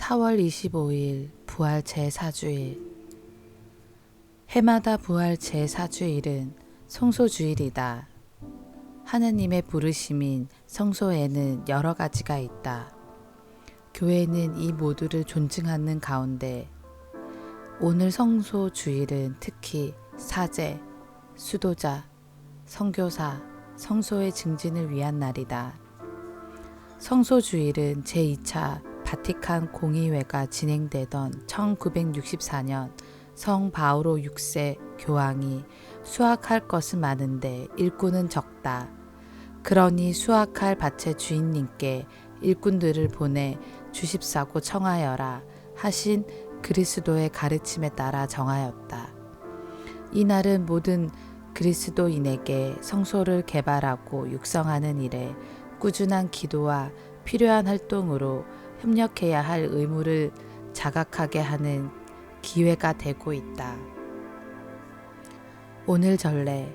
4월 25일 부활 제4주일. 해마다 부활 제4주일은 성소주일이다. 하느님의 부르심인 성소에는 여러 가지가 있다. 교회는 이 모두를 존중하는 가운데 오늘 성소주일은 특히 사제, 수도자, 선교사, 성소의 증진을 위한 날이다. 성소주일은 제2차 바티칸 공의회가 진행되던 1964년 성 바오로 6세 교황이 수확할 것은 많은데 일꾼은 적다. 그러니 수확할 밭의 주인님께 일꾼들을 보내 주십사고 청하여라 하신 그리스도의 가르침에 따라 정하였다. 이날은 모든 그리스도인에게 성소를 개발하고 육성하는 일에 꾸준한 기도와 필요한 활동으로 협력해야 할 의무를 자각하게 하는 기회가 되고 있다. 오늘 전례.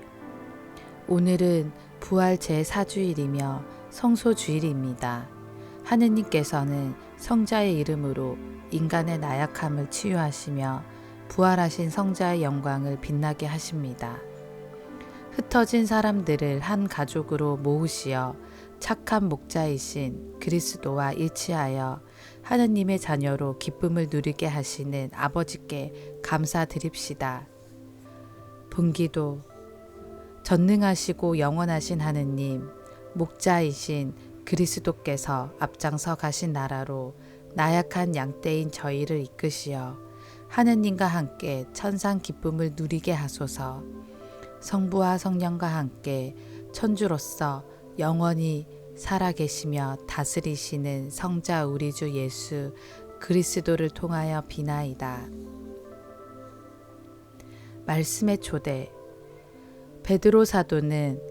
오늘은 부활 제4주일이며 성소주일입니다. 하느님께서는 성자의 이름으로 인간의 나약함을 치유하시며 부활하신 성자의 영광을 빛나게 하십니다. 흩어진 사람들을 한 가족으로 모으시어 착한 목자이신 그리스도와 일치하여 하느님의 자녀로 기쁨을 누리게 하시는 아버지께 감사드립시다. 분기도. 전능하시고 영원하신 하느님, 목자이신 그리스도께서 앞장서 가신 나라로 나약한 양떼인 저희를 이끄시어 하느님과 함께 천상 기쁨을 누리게 하소서. 성부와 성령과 함께 천주로서 영원히 살아계시며 다스리시는 성자 우리 주 예수 그리스도를 통하여 비나이다. 말씀의 초대. 베드로 사도는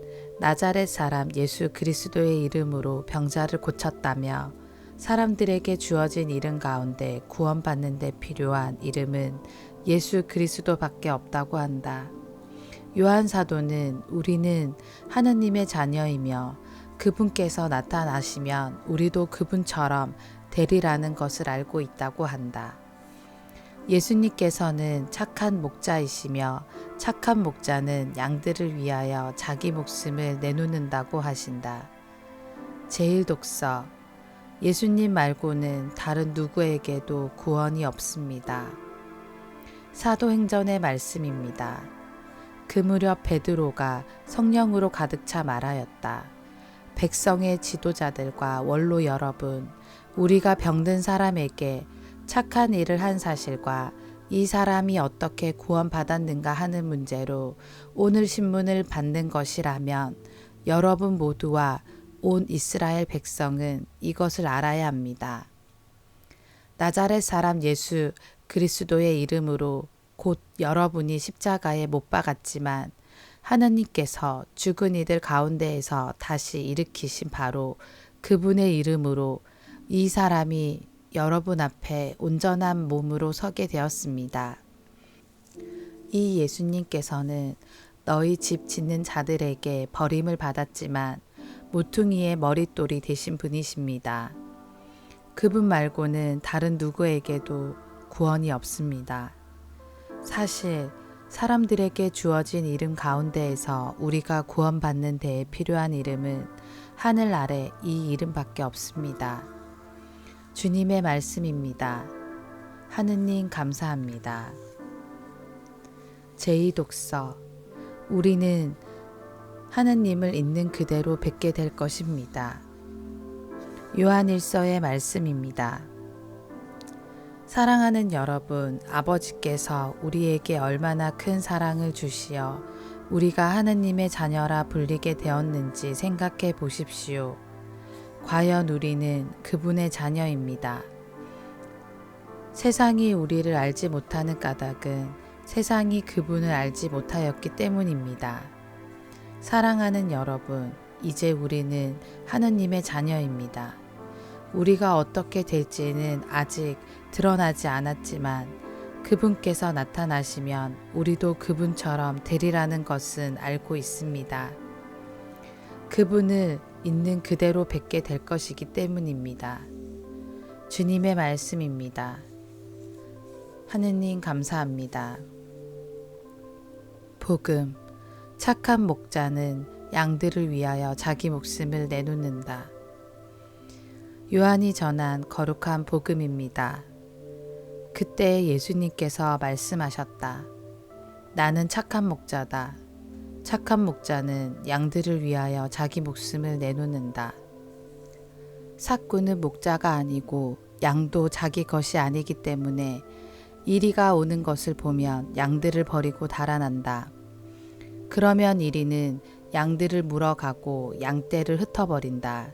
나자렛 사람 예수 그리스도의 이름으로 병자를 고쳤다며 사람들에게 주어진 이름 가운데 구원받는 데 필요한 이름은 예수 그리스도밖에 없다고 한다. 요한 사도는 우리는 하느님의 자녀이며 그분께서 나타나시면 우리도 그분처럼 되리라는 것을 알고 있다고 한다. 예수님께서는 착한 목자이시며 착한 목자는 양들을 위하여 자기 목숨을 내놓는다고 하신다. 제1독서. 예수님 말고는 다른 누구에게도 구원이 없습니다. 사도행전의 말씀입니다. 그 무렵 베드로가 성령으로 가득 차 말하였다. 백성의 지도자들과 원로 여러분, 우리가 병든 사람에게 착한 일을 한 사실과 이 사람이 어떻게 구원받았는가 하는 문제로 오늘 신문을 받는 것이라면 여러분 모두와 온 이스라엘 백성은 이것을 알아야 합니다. 나자렛 사람 예수 그리스도의 이름으로 곧 여러분이 십자가에 못 박았지만 하느님께서 죽은 이들 가운데에서 다시 일으키신 바로 그분의 이름으로 이 사람이 여러분 앞에 온전한 몸으로 서게 되었습니다. 이 예수님께서는 너희 집 짓는 자들에게 버림을 받았지만 모퉁이의 머릿돌이 되신 분이십니다. 그분 말고는 다른 누구에게도 구원이 없습니다. 사실 사람들에게 주어진 이름 가운데에서 우리가 구원받는 데에 필요한 이름은 하늘 아래 이 이름밖에 없습니다. 주님의 말씀입니다. 하느님 감사합니다. 제2독서. 우리는 하느님을 있는 그대로 뵙게 될 것입니다. 요한일서의 말씀입니다. 사랑하는 여러분, 아버지께서 우리에게 얼마나 큰 사랑을 주시어 우리가 하느님의 자녀라 불리게 되었는지 생각해 보십시오. 과연 우리는 그분의 자녀입니다. 세상이 우리를 알지 못하는 까닭은 세상이 그분을 알지 못하였기 때문입니다. 사랑하는 여러분, 이제 우리는 하느님의 자녀입니다. 우리가 어떻게 될지는 아직 드러나지 않았지만 그분께서 나타나시면 우리도 그분처럼 되리라는 것은 알고 있습니다. 그분을 있는 그대로 뵙게 될 것이기 때문입니다. 주님의 말씀입니다. 하느님 감사합니다. 복음. 착한 목자는 양들을 위하여 자기 목숨을 내놓는다. 요한이 전한 거룩한 복음입니다. 그때 예수님께서 말씀하셨다. 나는 착한 목자다. 착한 목자는 양들을 위하여 자기 목숨을 내놓는다. 삭구는 목자가 아니고 양도 자기 것이 아니기 때문에 이리가 오는 것을 보면 양들을 버리고 달아난다. 그러면 이리는 양들을 물어가고 양떼를 흩어버린다.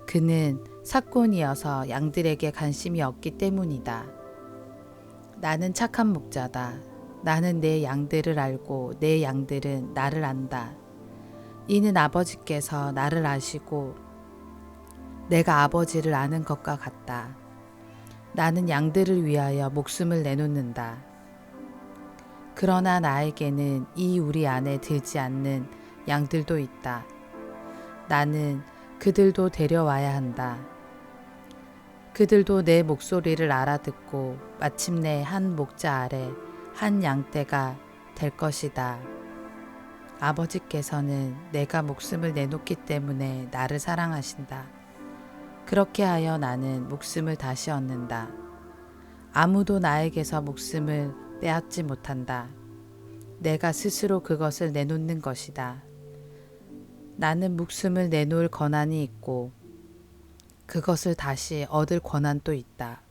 그는 삭꾼이어서 양들에게 관심이 없기 때문이다. 나는 착한 목자다. 나는 내 양들을 알고 내 양들은 나를 안다. 이는 아버지께서 나를 아시고 내가 아버지를 아는 것과 같다. 나는 양들을 위하여 목숨을 내놓는다. 그러나 나에게는 이 우리 안에 들지 않는 양들도 있다. 나는 그들도 데려와야 한다. 그들도 내 목소리를 알아듣고 마침내 한 목자 아래 한 양떼가 될 것이다. 아버지께서는 내가 목숨을 내놓기 때문에 나를 사랑하신다. 그렇게 하여 나는 목숨을 다시 얻는다. 아무도 나에게서 목숨을 빼앗지 못한다. 내가 스스로 그것을 내놓는 것이다. 나는 목숨을 내놓을 권한이 있고 그것을 다시 얻을 권한도 있다.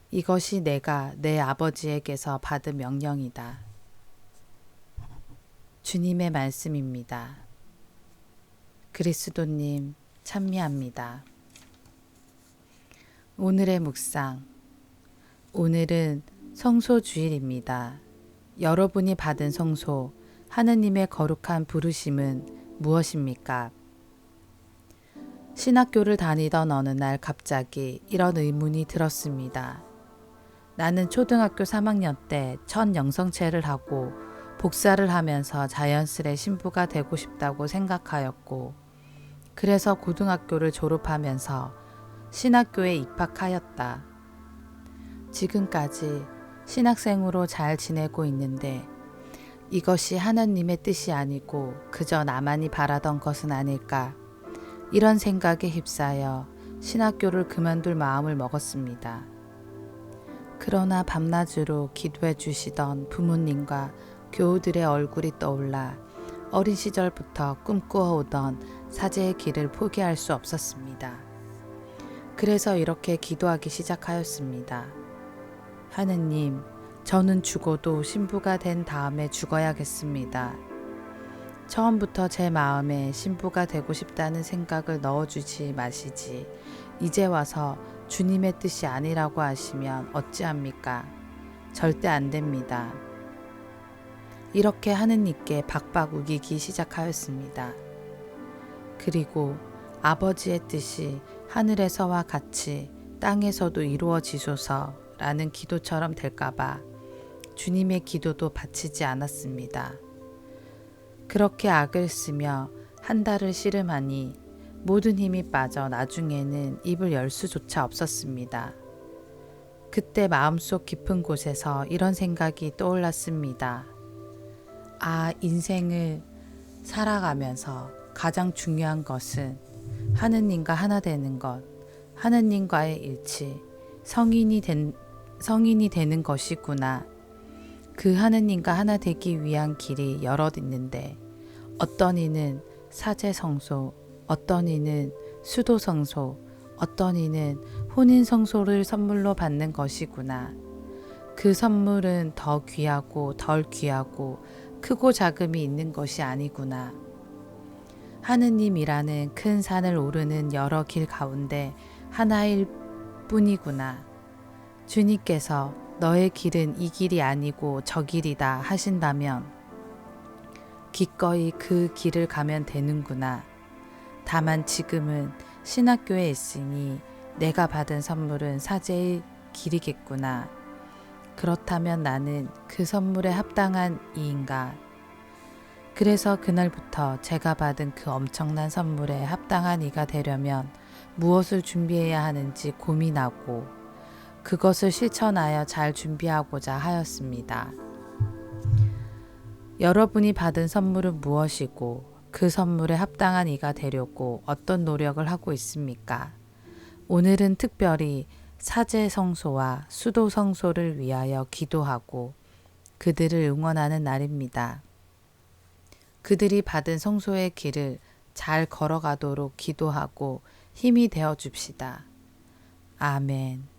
이것이 내가 내 아버지에게서 받은 명령이다. 주님의 말씀입니다. 그리스도님 찬미합니다. 오늘의 묵상. 오늘은 성소 주일입니다. 여러분이 받은 성소, 하느님의 거룩한 부르심은 무엇입니까? 신학교를 다니던 어느 날 갑자기 이런 의문이 들었습니다. 나는 초등학교 3학년 때 첫 영성체를 하고 복사를 하면서 자연스레 신부가 되고 싶다고 생각하였고, 그래서 고등학교를 졸업하면서 신학교에 입학하였다. 지금까지 신학생으로 잘 지내고 있는데 이것이 하나님의 뜻이 아니고 그저 나만이 바라던 것은 아닐까, 이런 생각에 휩싸여 신학교를 그만둘 마음을 먹었습니다. 그러나 밤낮으로 기도해 주시던 부모님과 교우들의 얼굴이 떠올라 어린 시절부터 꿈꾸어오던 사제의 길을 포기할 수 없었습니다. 그래서 이렇게 기도하기 시작하였습니다. 하느님, 저는 죽어도 신부가 된 다음에 죽어야겠습니다. 처음부터 제 마음에 신부가 되고 싶다는 생각을 넣어주지 마시지. 이제 와서 주님의 뜻이 아니라고 하시면 어찌합니까? 절대 안 됩니다. 이렇게 하느님께 박박 우기기 시작하였습니다. 그리고 아버지의 뜻이 하늘에서와 같이 땅에서도 이루어지소서라는 기도처럼 될까봐 주님의 기도도 바치지 않았습니다. 그렇게 악을 쓰며 한 달을 씨름하니 모든 힘이 빠져 나중에는 입을 열 수조차 없었습니다. 그때 마음속 깊은 곳에서 이런 생각이 떠올랐습니다. 아, 인생을 살아가면서 가장 중요한 것은 하느님과 하나 되는 것, 하느님과의 일치, 성인이 되는 것이구나. 그 하느님과 하나 되기 위한 길이 여럿 있는데 어떤 이는 사제성소, 어떤 이는 수도성소, 어떤 이는 혼인성소를 선물로 받는 것이구나. 그 선물은 더 귀하고 덜 귀하고 크고 작음이 있는 것이 아니구나. 하느님이라는 큰 산을 오르는 여러 길 가운데 하나일 뿐이구나. 주님께서 너의 길은 이 길이 아니고 저 길이다 하신다면 기꺼이 그 길을 가면 되는구나. 다만 지금은 신학교에 있으니 내가 받은 선물은 사제의 길이겠구나. 그렇다면 나는 그 선물에 합당한 이인가? 그래서 그날부터 제가 받은 그 엄청난 선물에 합당한 이가 되려면 무엇을 준비해야 하는지 고민하고 그것을 실천하여 잘 준비하고자 하였습니다. 여러분이 받은 선물은 무엇이고 그 선물에 합당한 이가 되려고 어떤 노력을 하고 있습니까? 오늘은 특별히 사제 성소와 수도 성소를 위하여 기도하고 그들을 응원하는 날입니다. 그들이 받은 성소의 길을 잘 걸어가도록 기도하고 힘이 되어 줍시다. 아멘.